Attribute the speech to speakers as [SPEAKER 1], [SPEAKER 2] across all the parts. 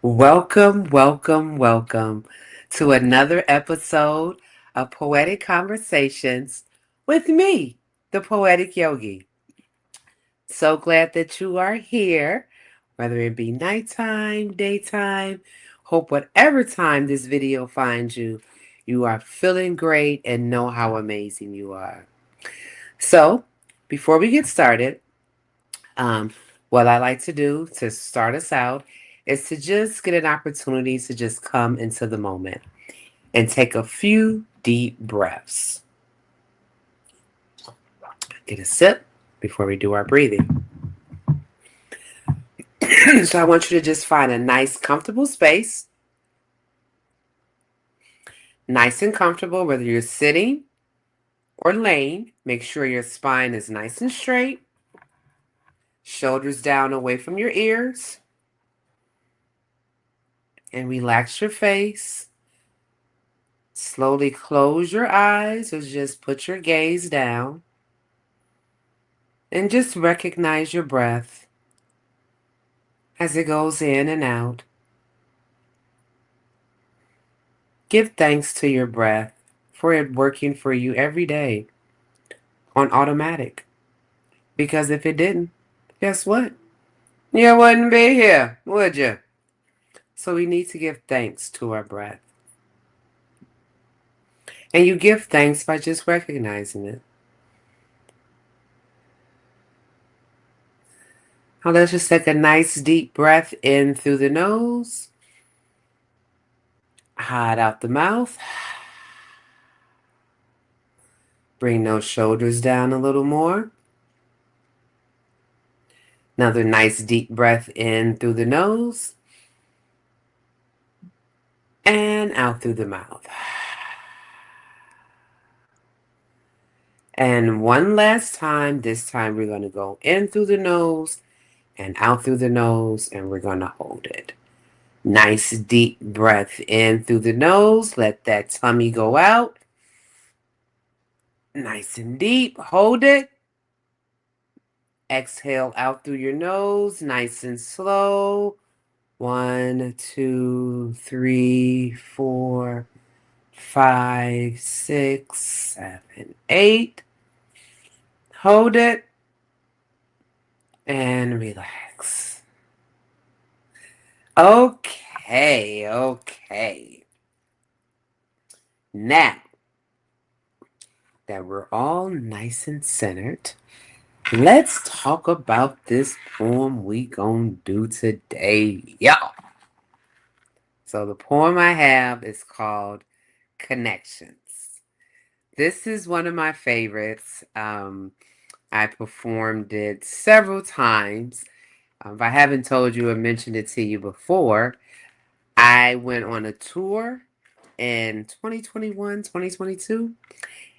[SPEAKER 1] Welcome, welcome, welcome to another episode of Poetic Conversations with me, the Poetic Yogi. So glad that you are here, whether it be nighttime, daytime. Hope whatever time this video finds you, you are feeling great and know how amazing you are. So, before we get started, um, what I like to do to start us out is to just get an opportunity to just come into the moment and take a few deep breaths. Get a sip before we do our breathing. So I want you to just find a nice, comfortable space, nice and comfortable, whether you're sitting or laying. Make sure your spine is nice and straight, shoulders down away from your ears, and relax your face. Slowly close your eyes or just put your gaze down and just recognize your breath as it goes in and out. Give thanks to your breath for it working for you every day on automatic. Because if it didn't, guess what? You wouldn't be here, would you? So we need to give thanks to our breath. And you give thanks by just recognizing it. Now let's just take a nice deep breath in through the nose. Hide out the mouth. Bring those shoulders down a little more. Another nice deep breath in through the nose. And out through the mouth. And one last time, this time we're going to go in through the nose and out through the nose, and we're going to hold it. Nice deep breath in through the nose. Let that tummy go out. Nice and deep. Hold it. Exhale out through your nose, nice and slow. 1, 2, 3, 4, 5, 6, 7, 8. Hold it and relax. Okay. Now that we're all nice and centered, let's talk about this poem we gonna do today, y'all. So the poem I have is called Connections. This is one of my favorites. I performed it several times. If I haven't told you or mentioned it to you before, I went on a tour in 2021, 2022,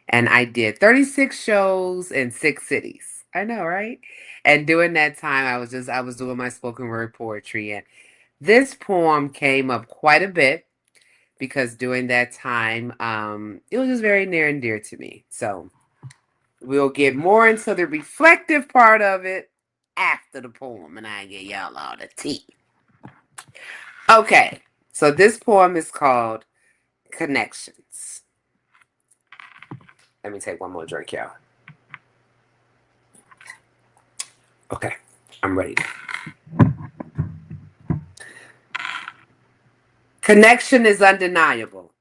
[SPEAKER 1] and I did 36 shows in 6 cities. I know, right? And during that time, I was doing my spoken word poetry, and this poem came up quite a bit because during that time, it was just very near and dear to me. So we'll get more into the reflective part of it after the poem, and I get y'all all the tea. Okay, so this poem is called Connections. Let me take one more drink, y'all. Okay, I'm ready. Connection is undeniable.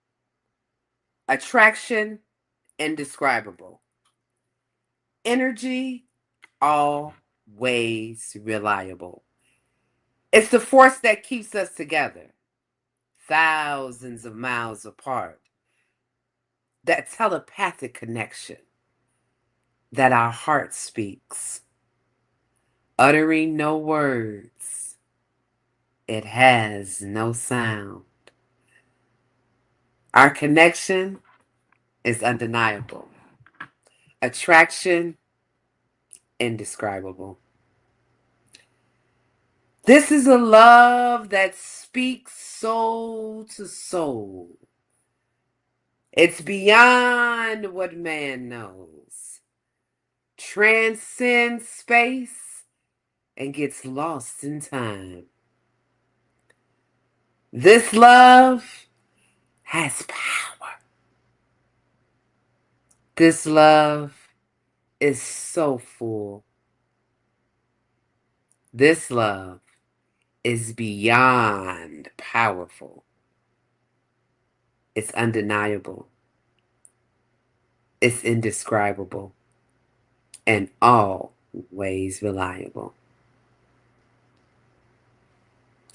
[SPEAKER 1] Attraction, indescribable. Energy, always reliable. It's the force that keeps us together, thousands of miles apart. That telepathic connection that our heart speaks, uttering no words. It has no sound. Our connection is undeniable. Attraction, indescribable. This is a love that speaks soul to soul. It's beyond what man knows, transcends space, and gets lost in time. This love has power. This love is so full. This love is beyond powerful. It's undeniable. It's indescribable and always reliable.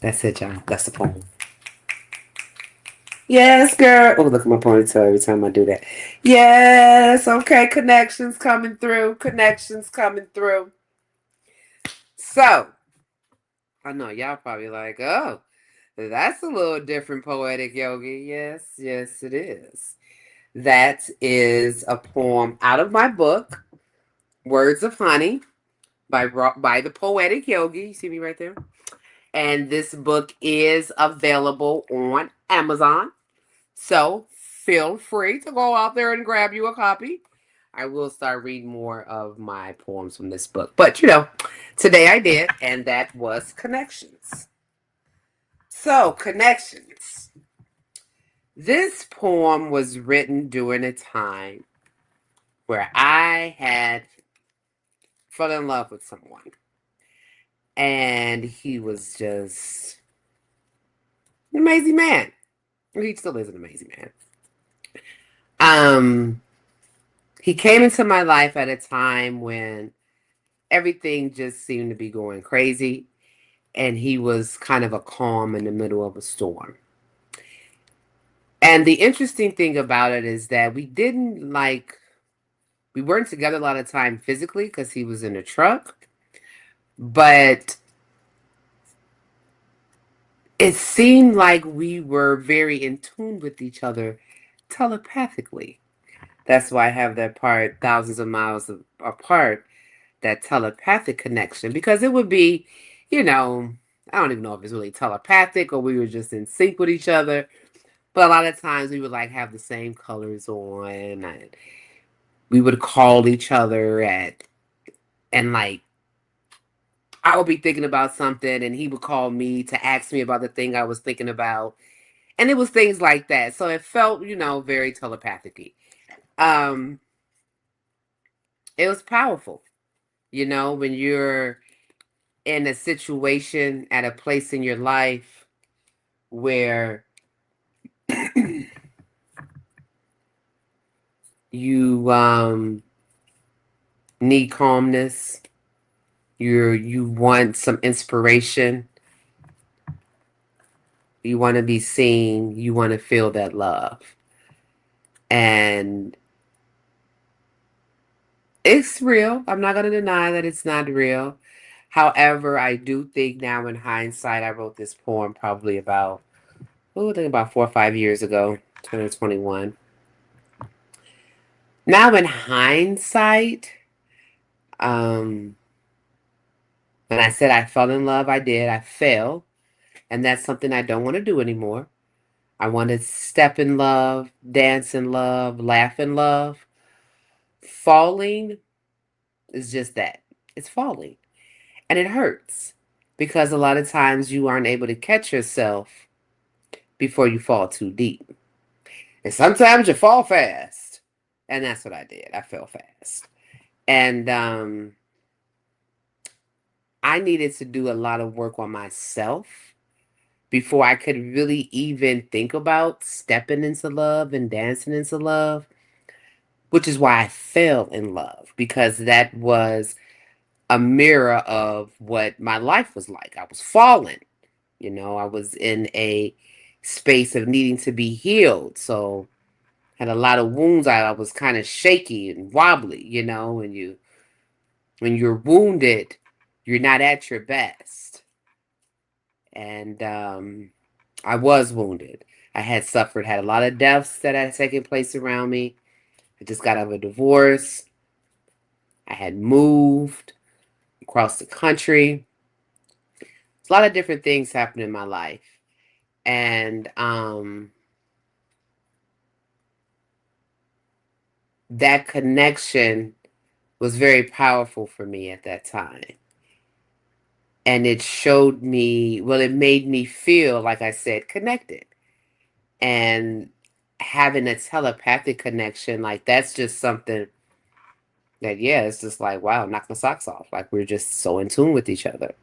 [SPEAKER 1] That's it, y'all. That's the poem. Yes, girl. Oh, look at my ponytail every time I do that. Yes, okay. Connections coming through. Connections coming through. So, I know y'all probably like, oh, that's a little different, Poetic Yogi. Yes, yes, it is. That is a poem out of my book, Words of Honey, by the Poetic Yogi. You see me right there? And this book is available on Amazon. So feel free to go out there and grab you a copy. I will start reading more of my poems from this book. But today I did, and that was Connections. So, Connections. This poem was written during a time where I had fell in love with someone. And he was just an amazing man. He still is an amazing man. Um, he came into my life at a time when everything just seemed to be going crazy, and he was kind of a calm in the middle of a storm. And the interesting thing about it is that we weren't together a lot of time physically because he was in a truck, but it seemed like we were very in tune with each other telepathically. That's why I have that part, thousands of miles apart, that telepathic connection, because it would be, you know, I don't even know if it's really telepathic or we were just in sync with each other. But a lot of times we would like have the same colors on, and we would call each other and like I would be thinking about something and he would call me to ask me about the thing I was thinking about. And it was things like that. So it felt, very telepathic. Um, it was powerful, when you're in a situation at a place in your life where you need calmness, you want some inspiration, you want to be seen, you want to feel that love. And it's real. I'm not going to deny that it's not real. However, I do think now in hindsight, I wrote this poem probably I think about 4 or 5 years ago, 2021. Now in hindsight, um, when I said I fell in love, I did. I fell. And that's something I don't want to do anymore. I want to step in love, dance in love, laugh in love. Falling is just that. It's falling. And it hurts because a lot of times you aren't able to catch yourself before you fall too deep. And sometimes you fall fast. And that's what I did. I fell fast. And I needed to do a lot of work on myself before I could really even think about stepping into love and dancing into love, which is why I fell in love, because that was a mirror of what my life was like. I was falling, I was in a space of needing to be healed. So had a lot of wounds. I was kind of shaky and wobbly, and when you're wounded, you're not at your best. And I was wounded. I had a lot of deaths that had taken place around me. I just got out of a divorce. I had moved across the country. It's a lot of different things happened in my life. And that connection was very powerful for me at that time. And it showed me, well, it made me feel, like I said, connected. And having a telepathic connection, like that's just something that, yeah, it's just like, wow, knock my socks off. Like we're just so in tune with each other.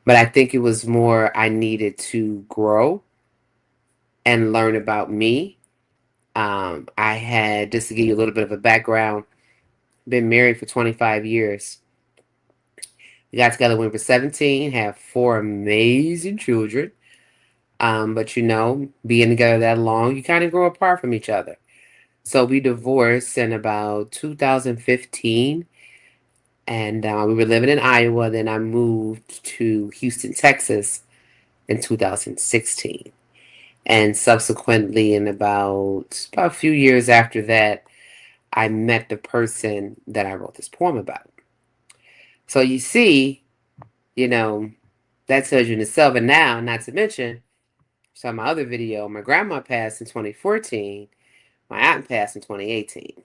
[SPEAKER 1] But I think it was more I needed to grow and learn about me. I had, just to give you a little bit of a background, been married for 25 years. We got together when we were 17, have four amazing children. But being together that long, you kind of grow apart from each other. So we divorced in about 2015, and we were living in Iowa. Then I moved to Houston, Texas in 2016. And subsequently, in about a few years after that, I met the person that I wrote this poem about. So you see, you know, that tells you in itself. And now, not to mention, saw my other video, my grandma passed in 2014, my aunt passed in 2018.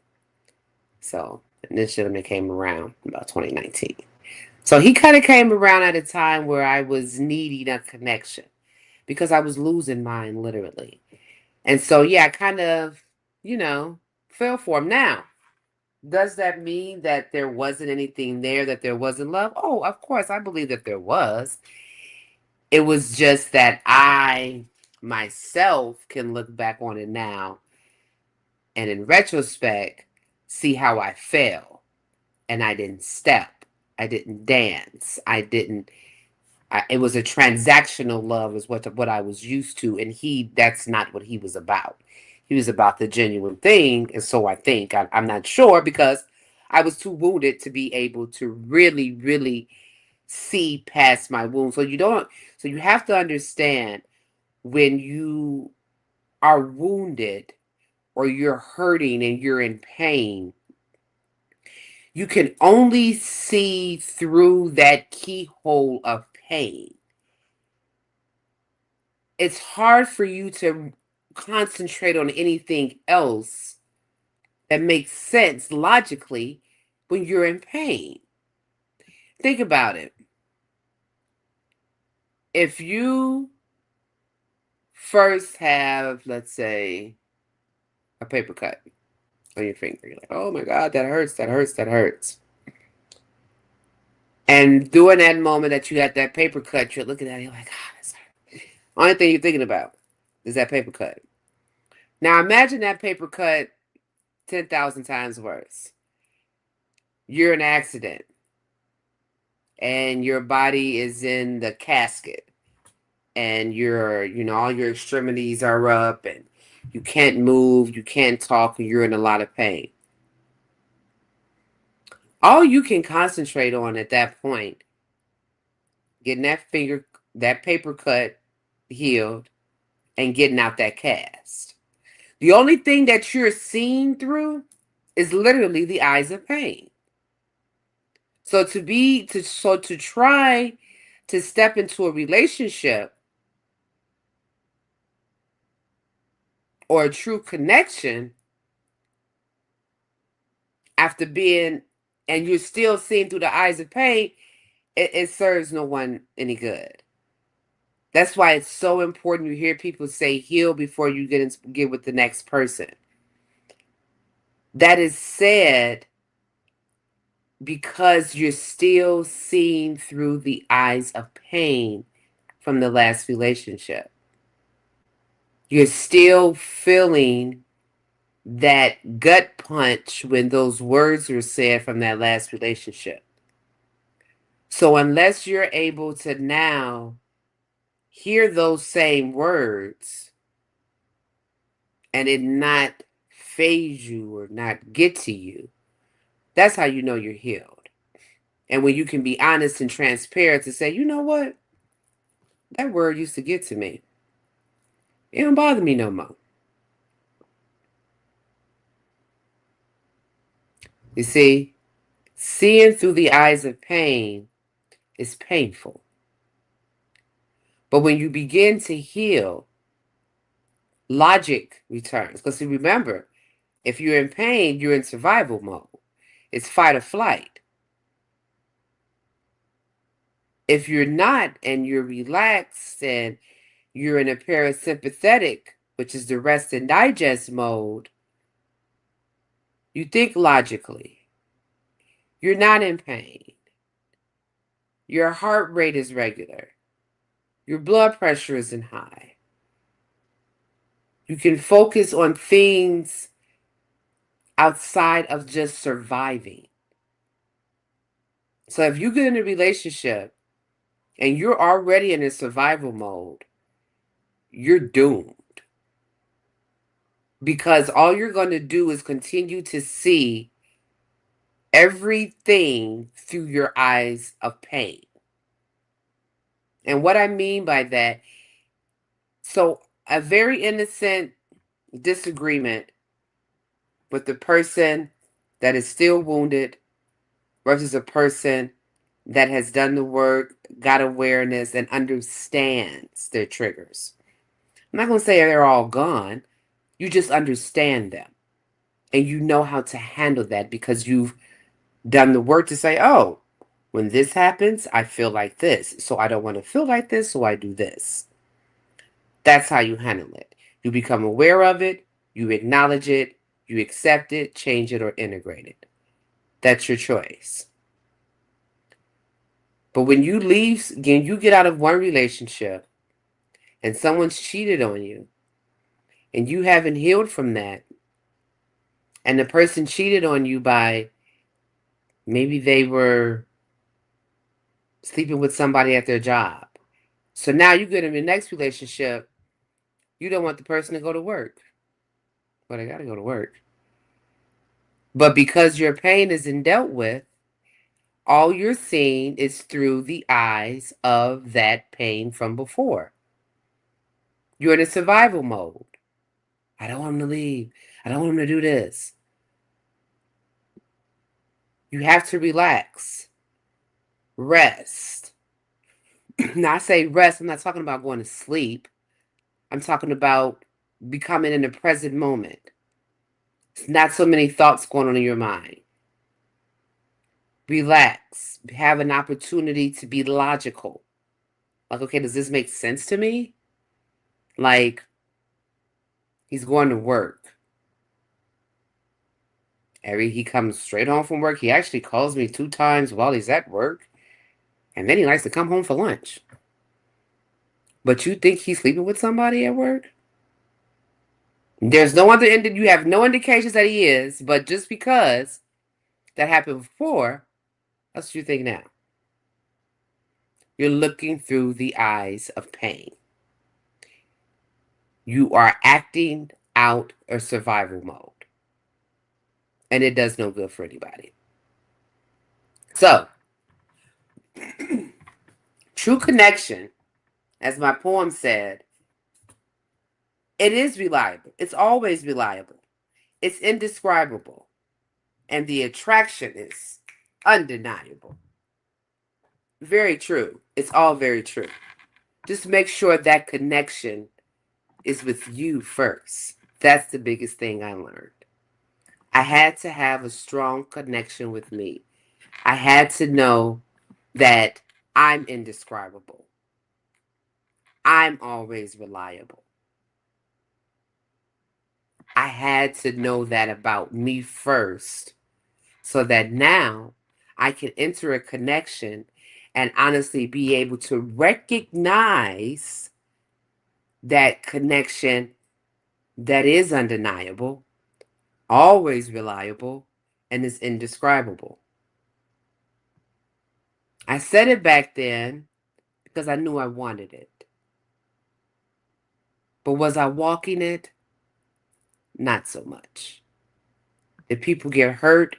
[SPEAKER 1] So this gentleman came around about 2019. So he kind of came around at a time where I was needing a connection because I was losing mine literally. And so, yeah, I kind of, you know, fell for him. Now, does that mean that there wasn't anything there, that there wasn't love? Oh, of course, I believe that there was. It was just that I myself can look back on it now and in retrospect see how I fell. And I didn't step, I didn't dance, I didn't. It was a transactional love, is what I was used to, and that's not what he was about. He was about the genuine thing, and so I think I'm not sure because I was too wounded to be able to really, really see past my wound. So you don't. So you have to understand when you are wounded or you're hurting and you're in pain, you can only see through that keyhole of pain. It's hard for you to concentrate on anything else that makes sense logically when you're in pain. Think about it. If you first have, let's say, a paper cut on your finger, you're like, oh my God, that hurts, that hurts, that hurts. And during that moment that you got that paper cut, you're looking at it, you're like, ah, that's hurt. Only thing you're thinking about is that paper cut. Now imagine that paper cut 10,000 times worse. You're in an accident and your body is in the casket and all your extremities are up and you can't move, you can't talk, and you're in a lot of pain. All you can concentrate on at that point, getting that paper cut healed and getting out that cast. The only thing that you're seeing through is literally the eyes of pain. So to try to step into a relationship or a true connection after being, and you're still seeing through the eyes of pain, it serves no one any good. That's why it's so important you hear people say heal before you get with the next person. That is said because you're still seeing through the eyes of pain from the last relationship. You're still feeling that gut punch when those words were said from that last relationship. So unless you're able to now hear those same words and it not phase you or not get to you, that's how you know you're healed. And when you can be honest and transparent to say, you know what? That word used to get to me. It don't bother me no more. You see, seeing through the eyes of pain is painful. But when you begin to heal, logic returns. Because remember, if you're in pain, you're in survival mode. It's fight or flight. If you're not and you're relaxed and you're in a parasympathetic, which is the rest and digest mode, you think logically. You're not in pain. Your heart rate is regular. Your blood pressure isn't high. You can focus on things outside of just surviving. So if you get in a relationship and you're already in a survival mode, you're doomed. Because all you're going to do is continue to see everything through your eyes of pain. And what I mean by that, so a very innocent disagreement with the person that is still wounded versus a person that has done the work, got awareness, and understands their triggers. I'm not going to say they're all gone. You just understand them. And you know how to handle that because you've done the work to say, oh, when this happens, I feel like this. So I don't want to feel like this, so I do this. That's how you handle it. You become aware of it, you acknowledge it, you accept it, change it, or integrate it. That's your choice. But when you leave, when you get out of one relationship and someone's cheated on you and you haven't healed from that, and the person cheated on you by maybe they were sleeping with somebody at their job. So now you get in the next relationship, you don't want the person to go to work. Well, they got to go to work. But because your pain isn't dealt with, all you're seeing is through the eyes of that pain from before. You're in a survival mode. I don't want him to leave. I don't want him to do this. You have to relax. Rest. Now, I say rest, I'm not talking about going to sleep. I'm talking about becoming in the present moment. It's not so many thoughts going on in your mind. Relax. Have an opportunity to be logical. Like, okay, does this make sense to me? Like, he's going to work. He comes straight home from work. He actually calls me 2 times while he's at work. And then he likes to come home for lunch. But you think he's sleeping with somebody at work? There's no other you have no indications that he is, but just because that happened before, that's what you think now. You're looking through the eyes of pain. You are acting out a survival mode. And it does no good for anybody. So, true connection, as my poem said, it is reliable. It's always reliable. It's indescribable. And the attraction is undeniable. Very true. It's all very true. Just make sure that connection is with you first. That's the biggest thing I learned. I had to have a strong connection with me. I had to know that I'm indescribable. I'm always reliable. I had to know that about me first so that now I can enter a connection and honestly be able to recognize that connection that is undeniable, always reliable, and is indescribable. I said it back then because I knew I wanted it. But was I walking it? Not so much. Did people get hurt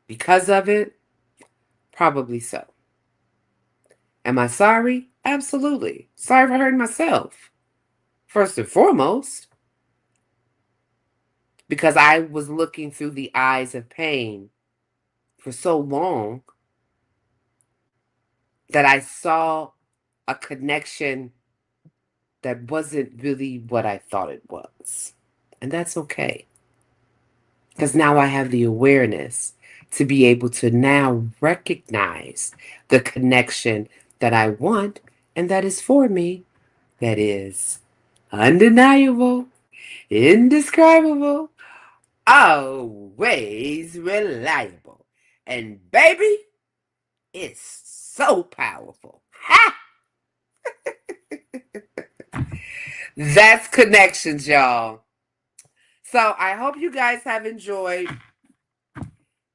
[SPEAKER 1] because of it? Probably so. Am I sorry? Absolutely. Sorry for hurting myself. First and foremost, because I was looking through the eyes of pain for so long that I saw a connection that wasn't really what I thought it was. And that's okay. Because now I have the awareness to be able to now recognize the connection that I want and that is for me, that is undeniable, indescribable, always reliable. And baby, it's so powerful. Ha! That's connections, y'all. So I hope you guys have enjoyed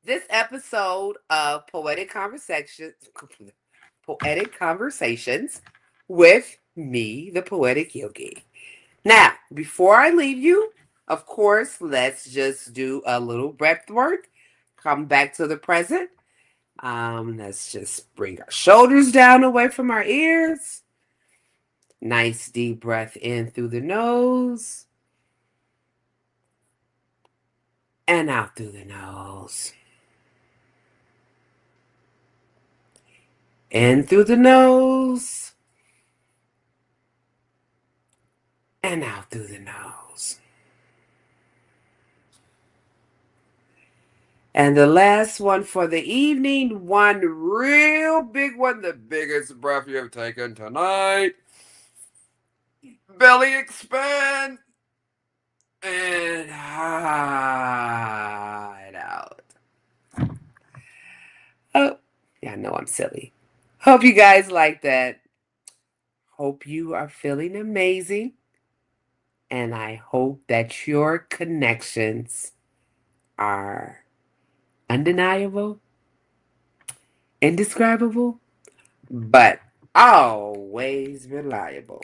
[SPEAKER 1] this episode of Poetic Conversations with me, the Poetic Yogi. Now, before I leave you, of course, let's just do a little breath work. Come back to the present. Let's just bring our shoulders down away from our ears. Nice deep breath in through the nose and out through the nose. In through the nose and out through the nose. And the last one for the evening, one real big one, the biggest breath you've taken tonight. Belly expand and hide out. Oh, yeah, I know I'm silly. Hope you guys like that. Hope you are feeling amazing. And I hope that your connections are undeniable, indescribable, but always reliable.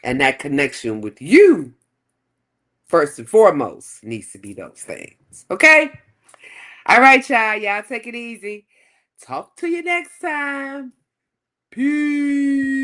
[SPEAKER 1] And that connection with you, first and foremost, needs to be those things. Okay? All right, y'all. Y'all take it easy. Talk to you next time. Peace.